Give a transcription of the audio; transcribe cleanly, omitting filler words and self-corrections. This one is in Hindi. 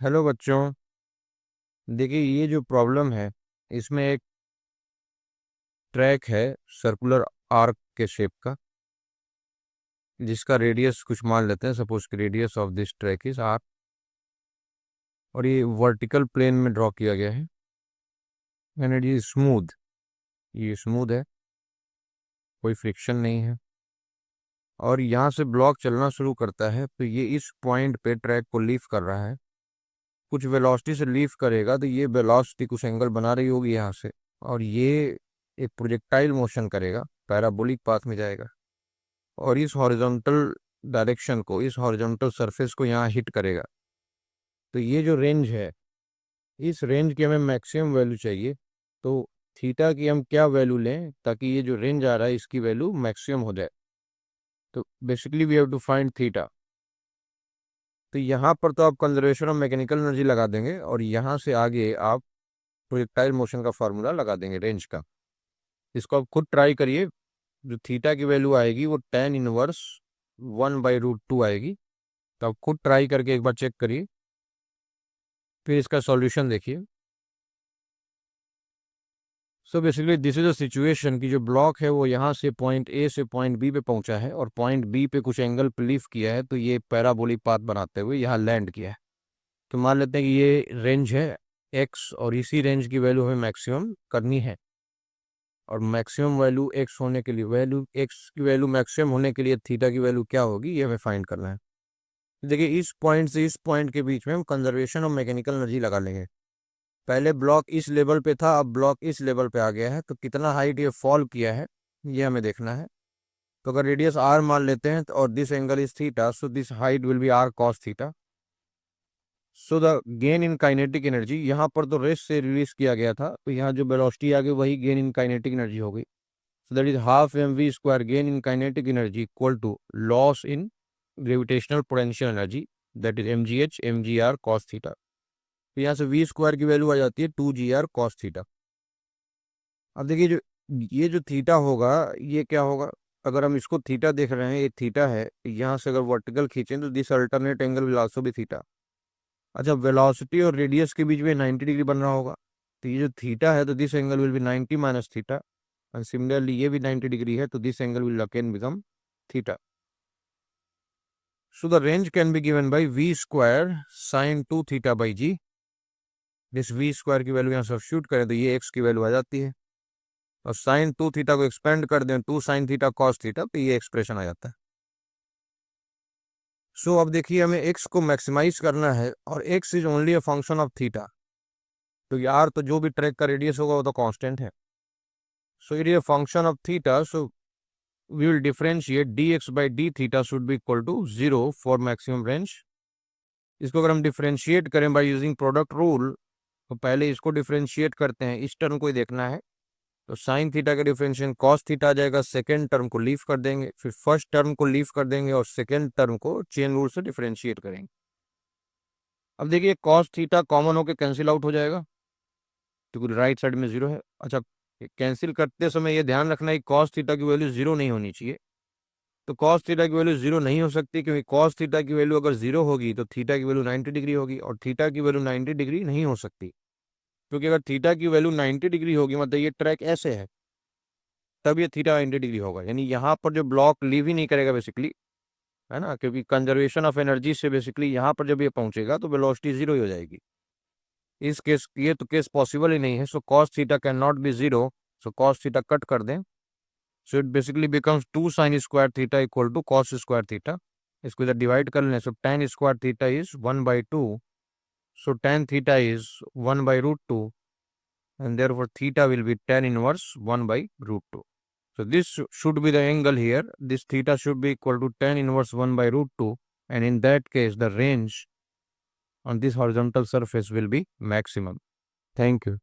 हेलो बच्चों। देखिए, ये जो प्रॉब्लम है इसमें एक ट्रैक है सर्कुलर आर्क के शेप का, जिसका रेडियस कुछ मान लेते हैं। सपोज कि radius of this track is R, और ये वर्टिकल प्लेन में ड्रॉ किया गया है एंड इट इज स्मूथ। ये स्मूथ है, कोई फ्रिक्शन नहीं है। और यहाँ से ब्लॉक चलना शुरू करता है तो ये इस पॉइंट पे ट्रैक को लीव कर रहा है। कुछ वेलोसिटी से लीव करेगा तो ये वेलोसिटी कुछ एंगल बना रही होगी यहाँ से, और ये एक प्रोजेक्टाइल मोशन करेगा, पैराबोलिक पाथ में जाएगा और इस हॉरिजॉन्टल डायरेक्शन को, इस हॉरिजॉन्टल सरफेस को यहाँ हिट करेगा। तो ये जो रेंज है, इस रेंज की हमें मैक्सिमम वैल्यू चाहिए। तो थीटा की हम क्या वैल्यू लें ताकि ये जो रेंज आ रहा है इसकी वैल्यू मैक्सिमम हो जाए। तो basically we have to find theta. तो यहाँ पर तो आप कंजर्वेशन ऑफ मैकेनिकल एनर्जी लगा देंगे और यहाँ से आगे आप प्रोजेक्टाइल मोशन का फार्मूला लगा देंगे रेंज का। इसको आप खुद ट्राई करिए। जो थीटा की वैल्यू आएगी वो tan−1/√2 आएगी। तो आप खुद ट्राई करके एक बार चेक करिए, फिर इसका सॉल्यूशन देखिए। So basically this is a situation कि जो ब्लॉक है वो यहाँ से पॉइंट ए से पॉइंट बी पे पहुंचा है और पॉइंट बी पे कुछ एंगल पे लिफ्ट किया है, तो ये पैराबोलिक पाथ बनाते हुए यहाँ लैंड किया है। तो मान लेते हैं कि ये रेंज है एक्स और इसी रेंज की वैल्यू हमें मैक्सिमम करनी है। और मैक्सिमम वैल्यू एक्स होने के लिए, वैल्यू एक्स की वैल्यू मैक्सिमम होने के लिए थीटा की वैल्यू क्या होगी ये हमें फाइंड करना है। देखिए, इस पॉइंट से इस पॉइंट के बीच में हम कंजर्वेशन ऑफ मैकेनिकल एनर्जी लगा लेंगे। पहले ब्लॉक इस लेवल पे था, अब ब्लॉक इस लेवल पे आ गया है, तो कितना हाइट ये फॉल किया है ये हमें देखना है। तो अगर रेडियस आर मान लेते हैं और this angle is theta, so this height will be R cos theta. So the gain in kinetic energy, यहाँ पर तो रेस्ट से रिलीज किया गया था, तो यहाँ जो वेलोसिटी आ गई वही गेन इन काइनेटिक एनर्जी हो गई। So that is half mv² gain in kinetic energy equal to loss in gravitational potential energy, that is mgh mgr cos theta. तो यहाँ से v² की वैल्यू आ जाती है 2gr cos थीटा। अब देखिए, जो ये जो थीटा होगा ये क्या होगा। अगर हम इसको थीटा देख रहे हैं, ये थीटा है, यहाँ से अगर वर्टिकल खींचें तो this alternate angle will also भी थीटा। अच्छा, वेलोसिटी और रेडियस के बीच में 90 डिग्री बन रहा होगा, तो ये जो थीटा है तो this angle will be 90 minus theta. And similarly ये भी 90 डिग्री है, तो this angle will again become theta. So the range can be given by v² sin 2 theta by g। जिस v² की वैल्यू यहाँ सब्स्टिट्यूट करें तो ये x की वैल्यू आ जाती है, और sin 2 थीटा को एक्सपेंड कर दें 2 sin थीटा cos थीटा, तो ये एक्सप्रेशन आ जाता है। सो अब देखिए, हमें x को मैक्सिमाइज करना है और x is only a function of theta. तो यार, तो जो भी ट्रैक का रेडियस होगा वो तो कांस्टेंट है। So it is a function of theta, so we will differentiate dx by d theta should be equal to 0 for maximum range। इसको अगर हम डिफरेंशिएट करें बाय यूजिंग प्रोडक्ट रूल, तो पहले इसको डिफरेंशिएट करते हैं, इस टर्म को ही देखना है। तो साइन थीटा का डिफरेंशिएशन कॉस थीटा आ जाएगा, सेकेंड टर्म को लीव कर देंगे, फिर फर्स्ट टर्म को लीव कर देंगे और सेकेंड टर्म को चेन रूल से डिफरेंशिएट करेंगे। अब देखिए, कॉस थीटा कॉमन होकर कैंसिल आउट हो जाएगा क्योंकि राइट साइड में जीरो है। अच्छा, कैंसिल करते समय ये ध्यान रखना है कॉस थीटा की वैल्यू जीरो नहीं होनी चाहिए। तो कॉस थीटा की वैल्यू जीरो नहीं हो सकती, क्योंकि कॉस थीटा की वैल्यू अगर जीरो होगी तो थीटा की वैल्यू 90 डिग्री होगी, और थीटा की वैल्यू 90 डिग्री नहीं हो सकती, क्योंकि अगर थीटा की वैल्यू 90 डिग्री होगी मतलब ये ट्रैक ऐसे है, तब ये थीटा 90 डिग्री होगा। यानी यहाँ पर जो ब्लॉक लीव ही नहीं करेगा बेसिकली, है ना, क्योंकि कंजर्वेशन ऑफ एनर्जी से बेसिकली यहाँ पर जब ये पहुंचेगा तो वेलोसिटी जीरो ही हो जाएगी। इस केस ये तो केस पॉसिबल ही नहीं है। So cos theta can not be zero, so cos theta कट कर दें। So it basically becomes 2 sin² theta equal to cos² theta. इसको इधर डिवाइड कर लें, सो tan² theta is 1/2, so tan theta is 1/√2, and therefore theta will be tan inverse 1/√2. So this should be the angle here. This theta should be equal to tan inverse 1/√2, and in that case the range on this horizontal surface will be maximum. Thank you.